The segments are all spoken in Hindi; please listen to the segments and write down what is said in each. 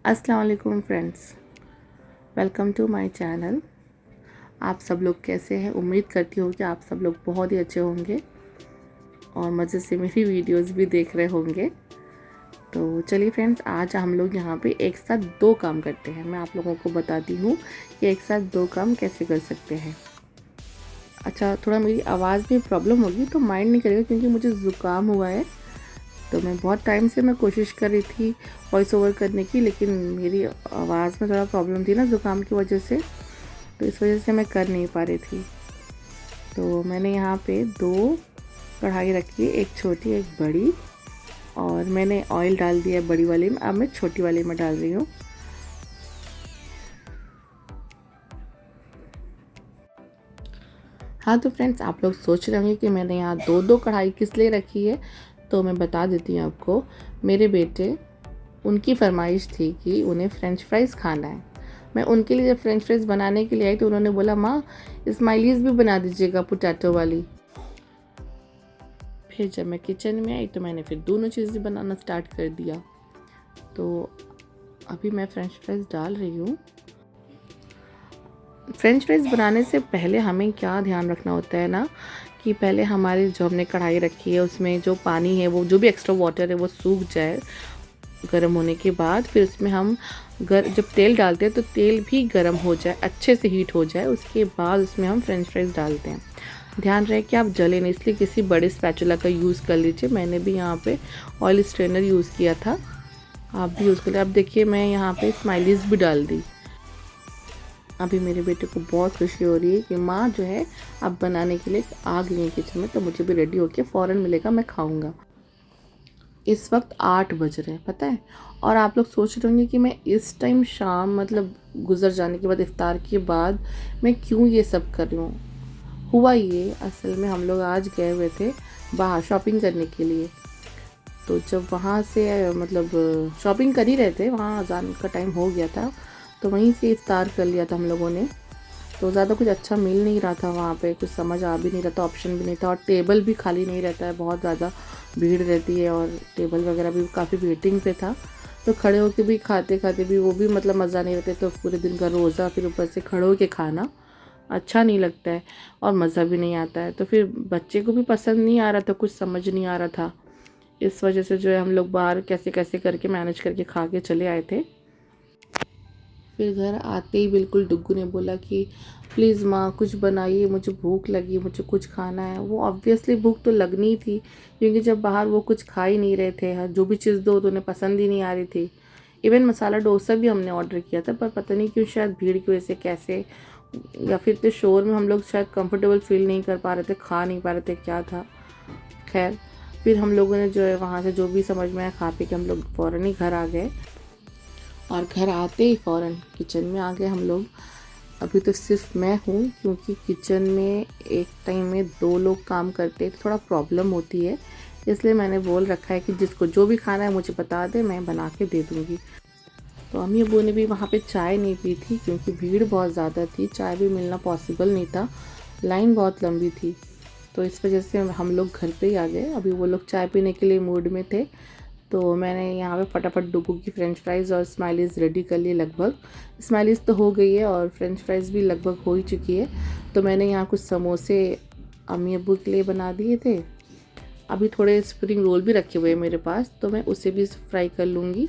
अस्सलाम वालेकुम friends, welcome to my channel. आप सब लोग कैसे हैं? उम्मीद करती हूँ कि आप सब लोग बहुत ही अच्छे होंगे और मज़े से मेरी वीडियोस भी देख रहे होंगे। तो चलिए फ्रेंड्स, आज हम लोग यहाँ पे एक साथ दो काम करते हैं। मैं आप लोगों को बताती हूँ कि एक साथ दो काम कैसे कर सकते हैं। अच्छा, थोड़ा मेरी आवाज़ में प्रॉब्लम होगी तो माइंड नहीं करेगा, क्योंकि मुझे ज़ुकाम हुआ है। तो मैं बहुत टाइम से मैं कोशिश कर रही थी वॉइस ओवर करने की, लेकिन मेरी आवाज़ में थोड़ा प्रॉब्लम थी ना ज़ुकाम की वजह से, तो इस वजह से मैं कर नहीं पा रही थी। तो मैंने यहाँ पे दो कढ़ाई रखी है, एक छोटी एक बड़ी, और मैंने ऑयल डाल दिया बड़ी वाली में। अब मैं छोटी वाली में डाल रही हूँ। हाँ तो फ्रेंड्स, आप लोग सोच रहे होंगे कि मैंने यहाँ दो दो कढ़ाई किस लिए रखी है। तो मैं बता देती हूँ आपको। मेरे बेटे, उनकी फरमाइश थी कि उन्हें फ़्रेंच फ्राइज़ खाना है। मैं उनके लिए जब फ़्रेंच फ्राइज़ बनाने के लिए आई तो उन्होंने बोला, माँ स्माइलीज़ भी बना दीजिएगा पोटैटो वाली। फिर जब मैं किचन में आई तो मैंने फिर दोनों चीज़ें बनाना स्टार्ट कर दिया। तो अभी मैं फ़्रेंच फ्राइज़ डाल रही हूँ। फ़्रेंच फ्राइज़ बनाने से पहले हमें क्या ध्यान रखना होता है ना, कि पहले हमारी जो हमने कढ़ाई रखी है उसमें जो पानी है, वो जो भी एक्स्ट्रा वाटर है वो सूख जाए गर्म होने के बाद। फिर उसमें हम जब तेल डालते हैं तो तेल भी गर्म हो जाए, अच्छे से हीट हो जाए, उसके बाद उसमें हम फ्रेंच फ्राइज़ डालते हैं। ध्यान रहे कि आप जले नहीं, इसलिए किसी बड़े स्पैचुला का यूज़ कर लीजिए। मैंने भी यहाँ पे ऑयल स्ट्रेनर यूज़ किया था, आप भी यूज़ कर लीजिए। अब देखिए मैं यहाँ पे स्माइलीज़ भी डाल दी। अभी मेरे बेटे को बहुत खुशी हो रही है कि माँ जो है अब बनाने के लिए आ गई है किचन में, तो मुझे भी रेडी होके फ़ौरन मिलेगा, मैं खाऊंगा। इस वक्त 8 बज रहे हैं, पता है। और आप लोग सोच रहे होंगे कि मैं इस टाइम शाम, मतलब गुजर जाने के बाद, इफ्तार के बाद, मैं क्यों ये सब कर रही हूँ। हुआ ये, असल में हम लोग आज गए हुए थे बाहर शॉपिंग करने के लिए। तो जब वहाँ से मतलब शॉपिंग कर ही रहे थे, वहाँ अज़ान का टाइम हो गया था, तो वहीं से इफ्तार कर लिया था हम लोगों ने। तो ज़्यादा कुछ अच्छा मिल नहीं रहा था वहाँ पे, कुछ समझ आ भी नहीं रहा था, ऑप्शन भी नहीं था, और टेबल भी खाली नहीं रहता है, बहुत ज़्यादा भीड़ रहती है, और टेबल वगैरह भी काफ़ी वेटिंग पे था। तो खड़े होके भी खाते खाते भी वो भी मतलब मज़ा नहीं रहता। तो पूरे दिन का रोज़ा, फिर ऊपर से खड़े होके खाना अच्छा नहीं लगता है और मज़ा भी नहीं आता है। तो फिर बच्चे को भी पसंद नहीं आ रहा था, कुछ समझ नहीं आ रहा था। इस वजह से जो है हम लोग बाहर कैसे कैसे करके मैनेज करके खा के चले आए थे। फिर घर आते ही बिल्कुल डुग्गू ने बोला कि प्लीज़ माँ कुछ बनाइए, मुझे भूख लगी, मुझे कुछ खाना है। वो ऑब्वियसली भूख तो लगनी थी, क्योंकि जब बाहर वो कुछ खा ही नहीं रहे थे, जो भी चीज़ दो तो उन्हें पसंद ही नहीं आ रही थी। इवन मसाला डोसा भी हमने ऑर्डर किया था, पर पता नहीं क्यों, शायद भीड़ की वजह से कैसे, या फिर तो शोर में हम लोग शायद कंफर्टेबल फील नहीं कर पा रहे थे, खा नहीं पा रहे थे, क्या था। खैर, फिर हम लोगों ने जो है वहाँ से जो भी समझ में आया खा पी के हम लोग फ़ौरन ही घर आ गए। और घर आते ही फ़ौरन किचन में आ गए हम लोग। अभी तो सिर्फ मैं हूँ, क्योंकि किचन में एक टाइम में दो लोग काम करते हैं तो थोड़ा प्रॉब्लम होती है। इसलिए मैंने बोल रखा है कि जिसको जो भी खाना है मुझे बता दे, मैं बना के दे दूँगी। तो अम्मी अब्बू ने भी वहाँ पे चाय नहीं पी थी, क्योंकि भीड़ बहुत ज़्यादा थी, चाय भी मिलना पॉसिबल नहीं था, लाइन बहुत लंबी थी। तो इस वजह से हम लोग घर पे ही आ गए। अभी वो लोग चाय पीने के लिए मूड में थे, तो मैंने यहाँ पे फटाफट डुगू की फ़्रेंच फ्राइज़ और स्माइलीज़ रेडी कर ली। लगभग स्माइलीज़ तो हो गई है और फ़्रेंच फ्राइज़ भी लगभग हो ही चुकी है। तो मैंने यहाँ कुछ समोसे अम्मी अब्बू के लिए बना दिए थे। अभी थोड़े स्प्रिंग रोल भी रखे हुए हैं मेरे पास, तो मैं उसे भी फ्राई कर लूँगी।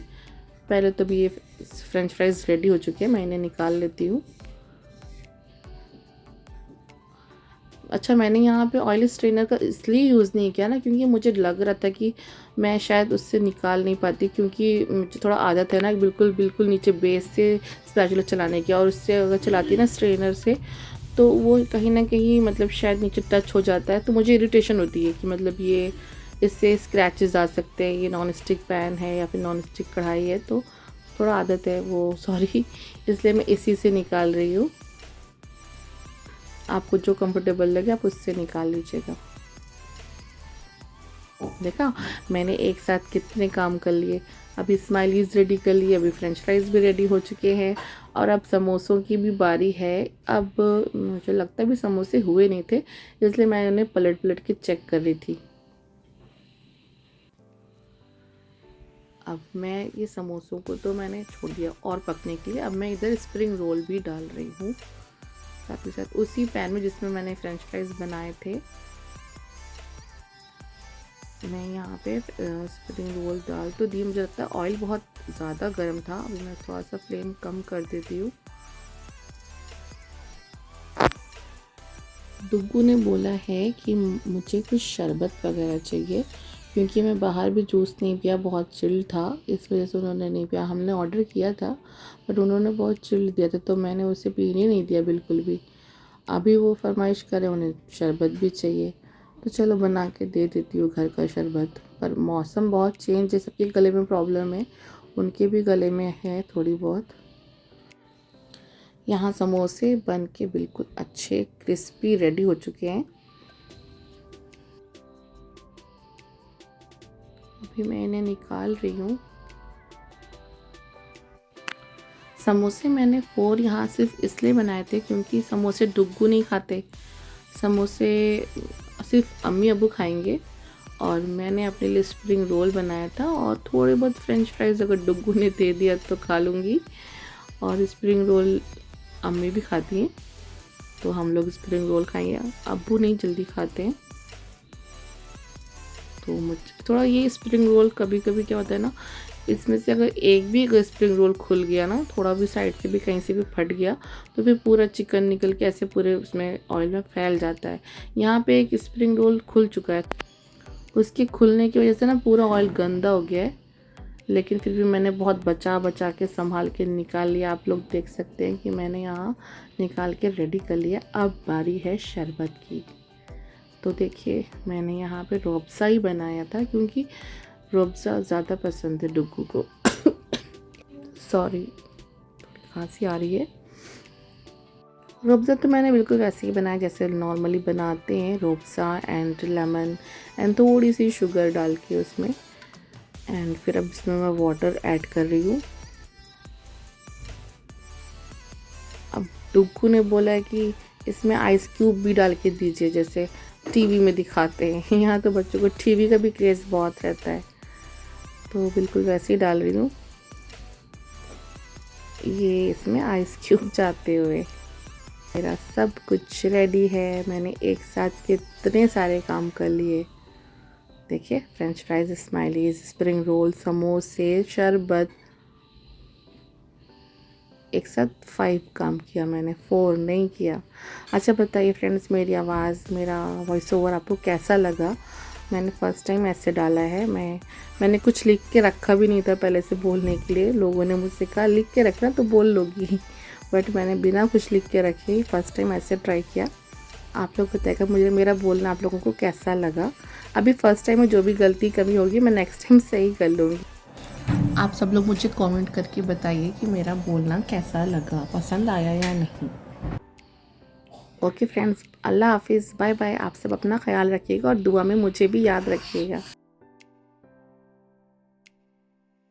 पहले तो भी ये फ़्रेंच फ्राइज़ रेडी हो चुके हैं, मैं इन्हें निकाल लेती हूँ। अच्छा, मैंने यहाँ पे ऑयल स्ट्रेनर का इसलिए यूज़ नहीं किया ना, क्योंकि मुझे लग रहा था कि मैं शायद उससे निकाल नहीं पाती, क्योंकि मुझे थोड़ा आदत है ना बिल्कुल बिल्कुल नीचे बेस से स्पैचुला चलाने की, और उससे अगर चलाती ना स्ट्रेनर से, तो वो कहीं ना कहीं मतलब शायद नीचे टच हो जाता है, तो मुझे इरिटेशन होती है कि मतलब ये इससे स्क्रैचेस आ सकते हैं। ये नॉन स्टिक पैन है या फिर नॉन स्टिक कढ़ाई है, तो थोड़ा आदत है वो, सॉरी। इसलिए मैं इसी से निकाल रही हूँ। आपको जो कंफर्टेबल लगे आप उससे निकाल लीजिएगा। देखा, मैंने एक साथ कितने काम कर लिए। अभी स्माइलीज़ रेडी कर लिए, अभी फ्रेंच फ्राइज़ भी रेडी हो चुके हैं, और अब समोसों की भी बारी है। अब मुझे लगता है भी समोसे हुए नहीं थे, इसलिए मैं उन्हें पलट पलट के चेक कर रही थी। अब मैं ये समोसों को तो मैंने छोड़ दिया और पकने के लिए। अब मैं इधर स्प्रिंग रोल भी डाल रही हूँ साथ ही साथ उसी पैन में जिसमें मैंने फ्रेंच फ्राइज बनाए थे। मैं यहाँ पे स्प्रिंग रोल डाल तो दी। मुझे लगता है ऑयल बहुत ज़्यादा गर्म था, अभी मैं थोड़ा सा फ्लेम कम कर देती हूँ। डुग्गू ने बोला है कि मुझे कुछ शरबत वगैरह चाहिए, क्योंकि मैं बाहर भी जूस नहीं पिया, बहुत चिल्ड था, इस वजह से उन्होंने नहीं पिया। हमने ऑर्डर किया था बट उन्होंने बहुत चिल्ड दिया था, तो मैंने उसे पीने नहीं दिया बिल्कुल भी। अभी वो फरमाइश करे, उन्हें शरबत भी चाहिए, तो चलो बना के दे देती हूँ घर का शरबत। पर मौसम बहुत चेंज है, सबके गले में प्रॉब्लम है, उनके भी गले में है थोड़ी बहुत। यहाँ समोसे बन के बिल्कुल अच्छे क्रिस्पी रेडी हो चुके हैं। अभी मैं इन्हें निकाल रही हूँ। समोसे मैंने 4 यहाँ सिर्फ इसलिए बनाए थे क्योंकि समोसे डुग्गू नहीं खाते, समोसे सिर्फ अम्मी अबू खाएंगे। और मैंने अपने लिए स्प्रिंग रोल बनाया था और थोड़े बहुत फ्रेंच फ्राइज अगर डुग्गू ने दे दिया तो खा लूँगी। और स्प्रिंग रोल अम्मी भी खाती हैं, तो हम लोग स्प्रिंग रोल खाएंगे। अब्बू नहीं जल्दी खाते हैं, तो मुझे थोड़ा ये स्प्रिंग रोल कभी कभी क्या होता है ना, इसमें से अगर एक भी अगर स्प्रिंग रोल खुल गया ना, थोड़ा भी साइड से भी कहीं से भी फट गया, तो फिर पूरा चिकन निकल के ऐसे पूरे उसमें ऑयल में फैल जाता है। यहाँ पे एक स्प्रिंग रोल खुल चुका है, उसके खुलने की वजह से ना पूरा ऑयल गंदा हो गया है, लेकिन फिर भी मैंने बहुत बचा बचा के संभाल के निकाल लिया। आप लोग देख सकते हैं कि मैंने यहाँ निकाल के रेडी कर लिया। अब बारी है शरबत की। तो देखिए मैंने यहाँ पे रूअफ़ज़ा ही बनाया था, क्योंकि रूअफ़ज़ा ज़्यादा पसंद है डुग्गू को। सॉरी, थोड़ी खांसी आ रही है। रूअफ़ज़ा तो मैंने बिल्कुल वैसे ही बनाया जैसे नॉर्मली बनाते हैं, रूअफ़ज़ा एंड लेमन एंड थोड़ी सी शुगर डाल के उसमें। एंड फिर अब इसमें मैं वाटर ऐड कर रही हूँ। अब डुग्गू ने बोला है कि इसमें आइस क्यूब भी डाल के दीजिए, जैसे टीवी में दिखाते हैं। यहाँ तो बच्चों को टीवी का भी क्रेज़ बहुत रहता है, तो बिल्कुल वैसे ही डाल रही हूँ ये इसमें आइस क्यूब जाते हुए। मेरा सब कुछ रेडी है, मैंने एक साथ कितने सारे काम कर लिए। देखिए French fries, smileys, spring roll, समोसे, शरबत, एक साथ 5 काम किया मैंने, 4 नहीं किया। अच्छा बताइए फ्रेंड्स, मेरी आवाज़, मेरा वॉइस ओवर आपको कैसा लगा? मैंने फ़र्स्ट टाइम ऐसे डाला है। मैंने कुछ लिख के रखा भी नहीं था पहले से बोलने के लिए। लोगों ने मुझसे कहा लिख के रखना तो बोल लोगी, बट मैंने बिना कुछ लिख के रखे फ़र्स्ट टाइम ऐसे ट्राई किया। आप लोग बताइएगा मुझे मेरा बोलना आप लोगों को कैसा लगा। अभी फ़र्स्ट टाइम में जो भी गलती कमी होगी मैं नेक्स्ट टाइम सही कर लूँगी। आप सब लोग मुझे कमेंट करके बताइए कि मेरा बोलना कैसा लगा, पसंद आया या नहीं। ओके फ्रेंड्स, अल्लाह हाफिज़, बाय बाय। आप सब अपना ख्याल रखिएगा और दुआ में मुझे भी याद रखिएगा।